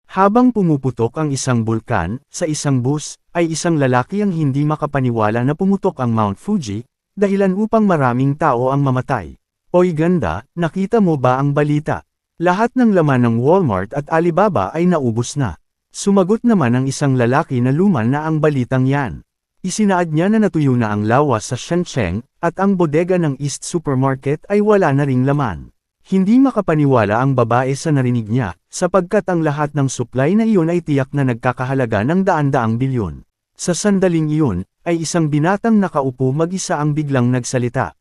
Habang pumuputok ang isang bulkan, sa isang bus, ay isang lalaki ang hindi makapaniwala na pumutok ang Mount Fuji, dahilan upang maraming tao ang mamatay. Oy ganda, nakita mo ba ang balita? Lahat ng laman ng Walmart at Alibaba ay naubos na. Sumagot naman ang isang lalaki na luman na ang balitang yan. Isinaad niya na natuyo na ang lawas sa Shenzhen, at ang bodega ng East Supermarket ay wala na ring laman. Hindi makapaniwala ang babae sa narinig niya, sapagkat ang lahat ng supply na iyon ay tiyak na nagkakahalaga ng daan-daang bilyon. Sa sandaling iyon, ay isang binatang nakaupo mag-isa ang biglang nagsalita.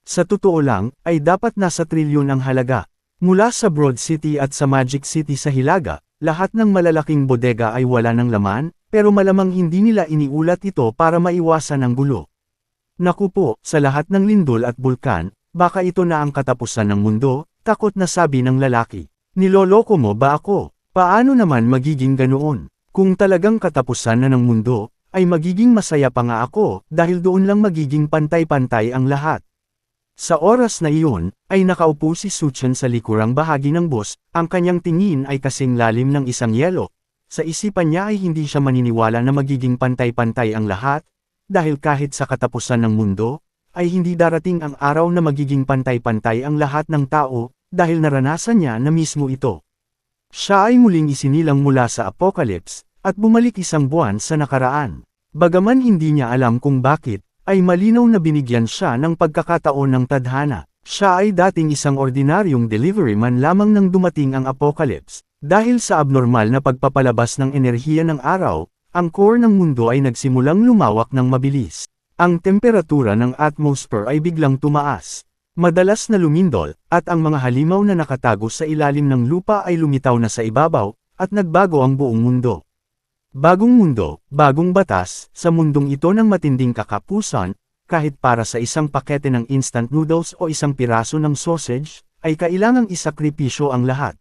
Sa totoo lang, ay dapat nasa trilyon ang halaga. Mula sa Broad City at sa Magic City sa Hilaga, lahat ng malalaking bodega ay wala ng laman, pero malamang hindi nila iniulat ito para maiwasan ang gulo. Naku po, sa lahat ng lindol at bulkan, baka ito na ang katapusan ng mundo, takot na sabi ng lalaki. Niloloko mo ba ako? Paano naman magiging ganoon? Kung talagang katapusan na ng mundo, ay magiging masaya pa nga ako, dahil doon lang magiging pantay-pantay ang lahat. Sa oras na iyon, ay nakaupo si Suchen sa likurang bahagi ng bus, ang kanyang tingin ay kasing lalim ng isang yelo. Sa isipan niya ay hindi siya maniniwala na magiging pantay-pantay ang lahat, dahil kahit sa katapusan ng mundo, ay hindi darating ang araw na magiging pantay-pantay ang lahat ng tao, dahil naranasan niya na mismo ito. Siya ay muling isinilang mula sa apocalypse, at bumalik isang buwan sa nakaraan. Bagaman hindi niya alam kung bakit, ay malinaw na binigyan siya ng pagkakataon ng tadhana. Siya ay dating isang ordinaryong deliveryman lamang nang dumating ang apocalypse. Dahil sa abnormal na pagpapalabas ng enerhiya ng araw, ang core ng mundo ay nagsimulang lumawak ng mabilis. Ang temperatura ng atmosphere ay biglang tumaas. Madalas na lumindol, at ang mga halimaw na nakatago sa ilalim ng lupa ay lumitaw na sa ibabaw, at nagbago ang buong mundo. Bagong mundo, bagong batas, sa mundong ito ng matinding kakapusan, kahit para sa isang pakete ng instant noodles o isang piraso ng sausage, ay kailangang isakripisyo ang lahat.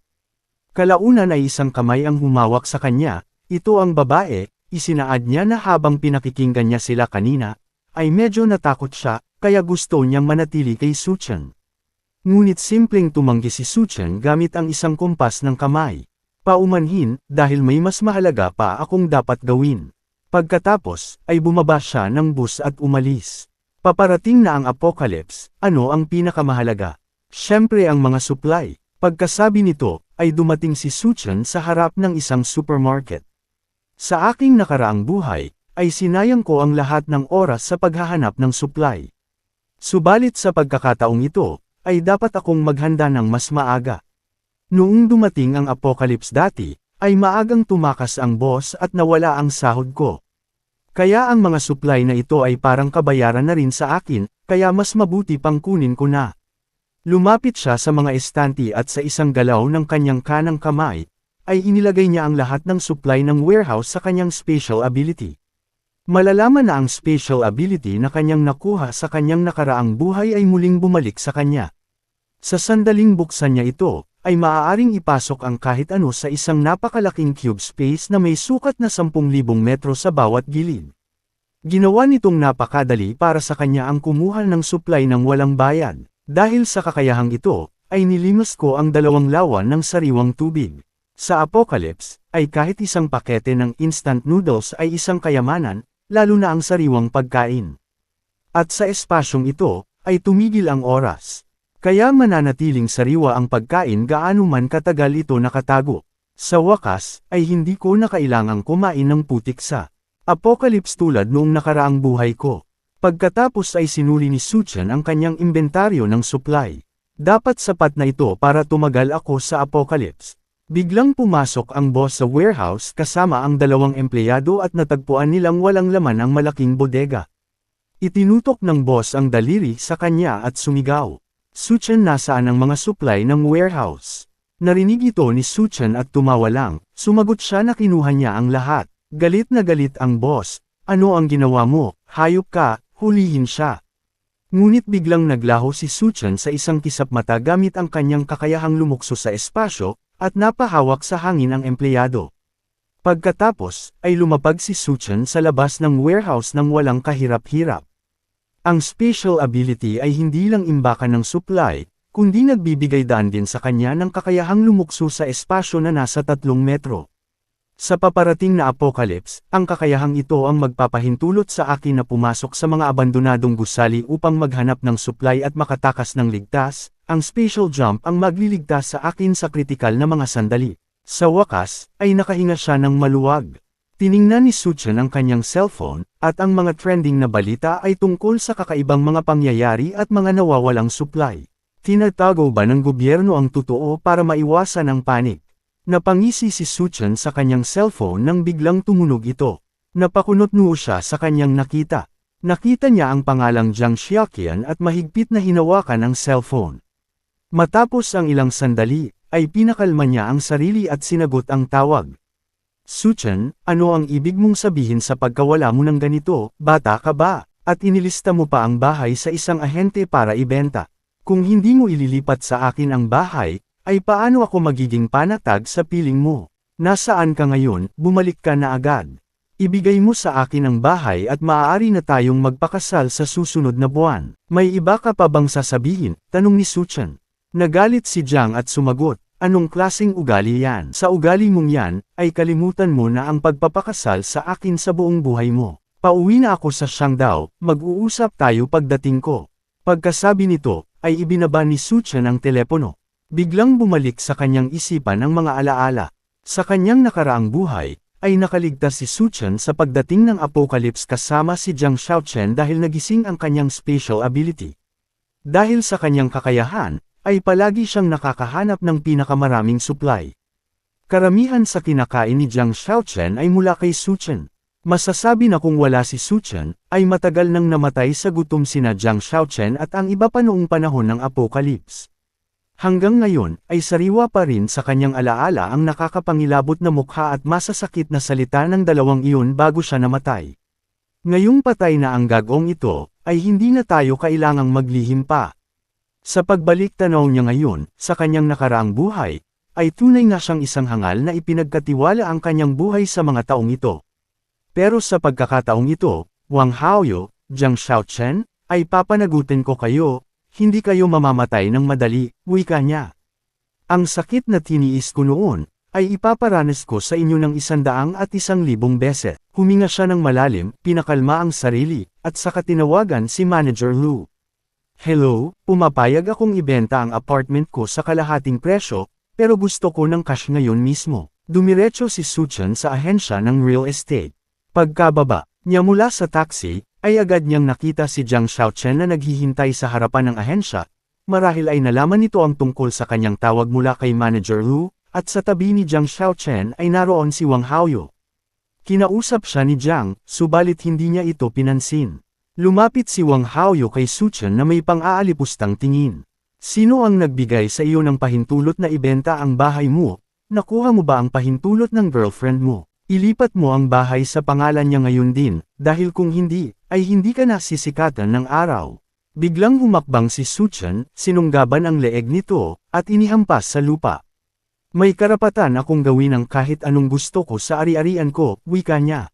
Kalaunan ay isang kamay ang humawak sa kanya, ito ang babae, isinaad niya na habang pinakikinggan niya sila kanina, ay medyo natakot siya, kaya gusto niyang manatili kay Suchen. Ngunit simpleng tumanggi si Suchen gamit ang isang kumpas ng kamay. Paumanhin, dahil may mas mahalaga pa akong dapat gawin. Pagkatapos, ay bumaba siya ng bus at umalis. Paparating na ang apocalypse, ano ang pinakamahalaga? Siyempre ang mga supply. Pagkasabi nito, ay dumating si Suchen sa harap ng isang supermarket. Sa aking nakaraang buhay, ay sinayang ko ang lahat ng oras sa paghahanap ng supply. Subalit sa pagkakataong ito, ay dapat akong maghanda ng mas maaga. Noong dumating ang apocalypse dati, ay maagang tumakas ang boss at nawala ang sahod ko. Kaya ang mga supply na ito ay parang kabayaran na rin sa akin, kaya mas mabuti pang kunin ko na. Lumapit siya sa mga estante at sa isang galaw ng kanyang kanang kamay, ay inilagay niya ang lahat ng supply ng warehouse sa kanyang special ability. Malalaman na ang special ability na kanyang nakuha sa kanyang nakaraang buhay ay muling bumalik sa kanya. Sa sandaling buksan niya ito, ay maaaring ipasok ang kahit ano sa isang napakalaking cube space na may sukat na 10,000 metro sa bawat gilid. Ginawa nitong napakadali para sa kanya ang kumuha ng supply ng walang bayad. Dahil sa kakayahang ito, ay nilimas ko ang 2 lawan ng sariwang tubig. Sa apocalypse, ay kahit isang pakete ng instant noodles ay isang kayamanan, lalo na ang sariwang pagkain. At sa espasyong ito, ay tumigil ang oras. Kaya mananatiling sariwa ang pagkain gaano man katagal ito nakatago. Sa wakas, ay hindi ko na kailangang kumain ng putik sa apocalypse tulad noong nakaraang buhay ko. Pagkatapos ay sinuli ni Suchen ang kanyang inventaryo ng supply. Dapat sapat na ito para tumagal ako sa apocalypse. Biglang pumasok ang boss sa warehouse kasama ang 2 empleyado at natagpuan nilang walang laman ang malaking bodega. Itinutok ng boss ang daliri sa kanya at sumigaw. Suchen, nasaan ang mga supply ng warehouse? Narinig ito ni Suchen at tumawa lang, sumagot siya na kinuha niya ang lahat. Galit na galit ang boss, ano ang ginawa mo, hayop ka, hulihin siya. Ngunit biglang naglaho si Suchen sa isang kisap mata gamit ang kanyang kakayahang lumukso sa espasyo, at napahawak sa hangin ang empleyado. Pagkatapos, ay lumapag si Suchen sa labas ng warehouse ng walang kahirap-hirap. Ang special ability ay hindi lang imbakan ng supply, kundi nagbibigay daan din sa kanya ng kakayahang lumukso sa espasyo na nasa 3 metro. Sa paparating na apocalypse, ang kakayahang ito ang magpapahintulot sa akin na pumasok sa mga abandonadong gusali upang maghanap ng supply at makatakas ng ligtas. Ang spatial jump ang magliligtas sa akin sa kritikal na mga sandali. Sa wakas, ay nakahinga siya ng maluwag. Tiningnan ni Suchan ang kanyang cellphone, at ang mga trending na balita ay tungkol sa kakaibang mga pangyayari at mga nawawalang supply. Tinatago ba ng gobyerno ang totoo para maiwasan ang panik? Napangisi si Suchan sa kanyang cellphone nang biglang tumunog ito. Napakunot noo siya sa kanyang nakita. Nakita niya ang pangalang Jiang Xiaoqian at mahigpit na hinawakan ang cellphone. Matapos ang ilang sandali, ay pinakalma niya ang sarili at sinagot ang tawag. Suchan, ano ang ibig mong sabihin sa pagkawala mo ng ganito, bata ka ba? At inilista mo pa ang bahay sa isang ahente para ibenta. Kung hindi mo ililipat sa akin ang bahay, ay paano ako magiging panatag sa piling mo? Nasaan ka ngayon, bumalik ka na agad. Ibigay mo sa akin ang bahay at maaari na tayong magpakasal sa susunod na buwan. May iba ka pa bang sasabihin? Tanong ni Suchan. Nagalit si Jiang at sumagot, anong klaseng ugali yan? Sa ugali mong yan, ay kalimutan mo na ang pagpapakasal sa akin sa buong buhay mo. Pauwi na ako sa Shangdao, mag-uusap tayo pagdating ko. Pagkasabi nito, ay ibinaba ni Suchan ang telepono. Biglang bumalik sa kanyang isipan ang mga alaala. Sa kanyang nakaraang buhay, ay nakaligtas si Suchan sa pagdating ng apocalypse kasama si Jiang Xiaoqian dahil nagising ang kanyang spatial ability. Dahil sa kanyang kakayahan, ay palagi siyang nakakahanap ng pinakamaraming supply. Karamihan sa kinakain ni Jiang Xiaoqian ay mula kay Suchan. Masasabi na kung wala si Suchan, ay matagal nang namatay sa gutom sina Jiang Xiaoqian at ang iba pa noong panahon ng apocalypse. Hanggang ngayon, ay sariwa pa rin sa kanyang alaala ang nakakapangilabot na mukha at masasakit na salita ng dalawang iyon bago siya namatay. Ngayong patay na ang gagong ito, ay hindi na tayo kailangang maglihim pa. Sa pagbalik tanaw niya ngayon, sa kanyang nakaraang buhay, ay tunay na siyang isang hangal na ipinagkatiwala ang kanyang buhay sa mga taong ito. Pero sa pagkakataong ito, Wang Haoyu, Jiang Xiaoqian, ay papanagutin ko kayo, hindi kayo mamamatay ng madali, wika niya. Ang sakit na tiniis ko noon, ay ipaparanas ko sa inyo ng 101,000 beses. Huminga siya ng malalim, pinakalma ang sarili, at saka tinawagan si Manager Lu. Hello, pumapayag akong ibenta ang apartment ko sa kalahating presyo, pero gusto ko ng cash ngayon mismo. Dumiretso si Suchan sa ahensya ng real estate. Pagkababa niya mula sa taxi, ay agad niyang nakita si Jiang Xiaoqian na naghihintay sa harapan ng ahensya. Marahil ay nalaman nito ang tungkol sa kanyang tawag mula kay Manager Lu, at sa tabi ni Jiang Xiaoqian ay naroon si Wang Haoyu. Kinausap siya ni Jiang, subalit hindi niya ito pinansin. Lumapit si Wang Haoyu kay Suchan na may pang-aalipustang tingin. Sino ang nagbigay sa iyo ng pahintulot na ibenta ang bahay mo? Nakuha mo ba ang pahintulot ng girlfriend mo? Ilipat mo ang bahay sa pangalan niya ngayon din, dahil kung hindi, ay hindi ka na sisikatan ng araw. Biglang humakbang si Suchan, sinunggaban ang leeg nito, at inihampas sa lupa. May karapatan akong gawin ang kahit anong gusto ko sa ari-arian ko, wika niya.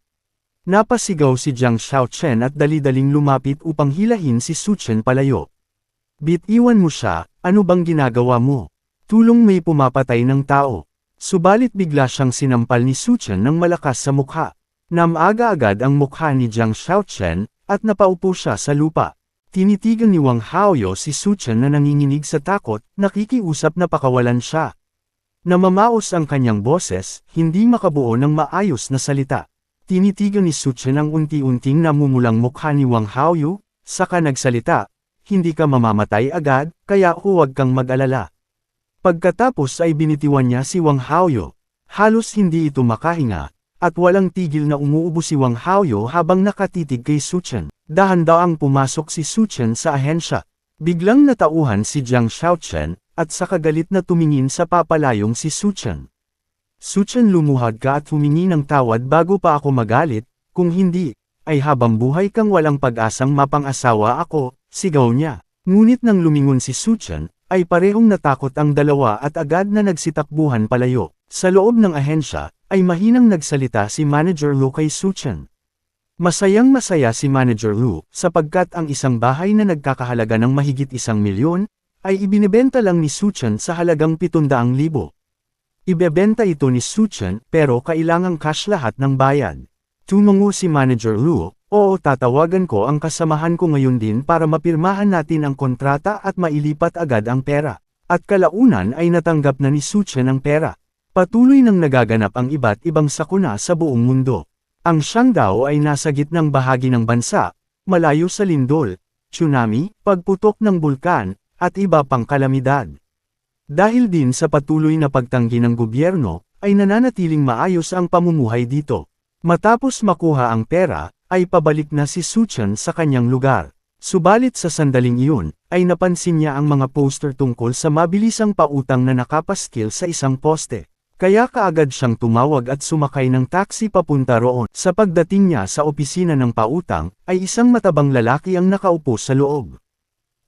Napasigaw si Jiang Xiaoqian at dali-daling lumapit upang hilahin si Suchan palayo. Bitiwan mo siya, ano bang ginagawa mo? Tulong may pumapatay ng tao. Subalit bigla siyang sinampal ni Suchan ng malakas sa mukha. Namaga agad ang mukha ni Jiang Xiaoqian, at napaupo siya sa lupa. Tinitigan ni Wang Haoyu si Suchan na nanginginig sa takot, nakikiusap na pakawalan siya. Namamaos ang kanyang boses, hindi makabuo ng maayos na salita. Tinitigan ni Suchan ang unti-unting namumulang mukha ni Wang Haoyu, saka nagsalita, hindi ka mamamatay agad, kaya huwag kang mag-alala. Pagkatapos ay binitiwan niya si Wang Haoyu. Halos hindi ito makahinga, at walang tigil na umuubo si Wang Haoyu habang nakatitig kay Suchan. Dahan-daang pumasok si Suchan sa ahensya. Biglang natauhan si Jiang Xiaoqian, at saka galit na tumingin sa papalayong si Suchan. Suchan, lumuhad ka at humingi ng tawad bago pa ako magalit, kung hindi, ay habang buhay kang walang pag-asang mapang-asawa ako, sigaw niya. Ngunit nang lumingon si Suchan, ay parehong natakot ang dalawa at agad na nagsitakbuhan palayo. Sa loob ng ahensya, ay mahinang nagsalita si Manager Lu kay Suchan. Masayang-masaya si Manager Lu, sapagkat ang isang bahay na nagkakahalaga ng mahigit 1 milyon, ay ibinebenta lang ni Suchan sa halagang 700,000. Ibebenta ito ni Suchan pero kailangang cash lahat ng bayad. Tumungo si Manager Luo, oo tatawagan ko ang kasamahan ko ngayon din para mapirmahan natin ang kontrata at mailipat agad ang pera. At kalaunan ay natanggap na ni Suchan ang pera. Patuloy nang nagaganap ang iba't ibang sakuna sa buong mundo. Ang Shangdao ay nasa gitnang bahagi ng bansa, malayo sa lindol, tsunami, pagputok ng bulkan, at iba pang kalamidad. Dahil din sa patuloy na pagtanggi ng gobyerno, ay nananatiling maayos ang pamumuhay dito. Matapos makuha ang pera, ay pabalik na si Suchan sa kanyang lugar. Subalit sa sandaling iyon, ay napansin niya ang mga poster tungkol sa mabilisang pautang na nakapaskil sa isang poste. Kaya kaagad siyang tumawag at sumakay ng taxi papunta roon. Sa pagdating niya sa opisina ng pautang, ay isang matabang lalaki ang nakaupo sa loob.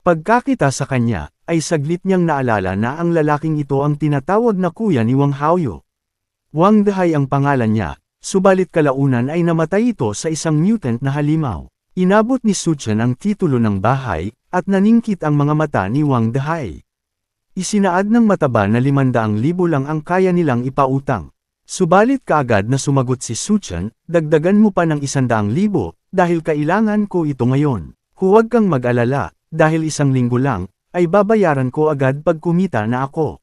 Pagkakita sa kanya, ay saglit niyang naalala na ang lalaking ito ang tinatawag na kuya ni Wang Haoyo. Wang Dehai ang pangalan niya, subalit kalaunan ay namatay ito sa isang mutant na halimaw. Inabot ni Suchan ang titulo ng bahay, at naningkit ang mga mata ni Wang Dehai. Isinaad ng mataba na 500,000 lang ang kaya nilang ipautang. Subalit kaagad na sumagot si Suchan, dagdagan mo pa ng 100,000 dahil kailangan ko ito ngayon. Huwag kang mag-alala, dahil 1 linggo lang, ay babayaran ko agad pag kumita na ako.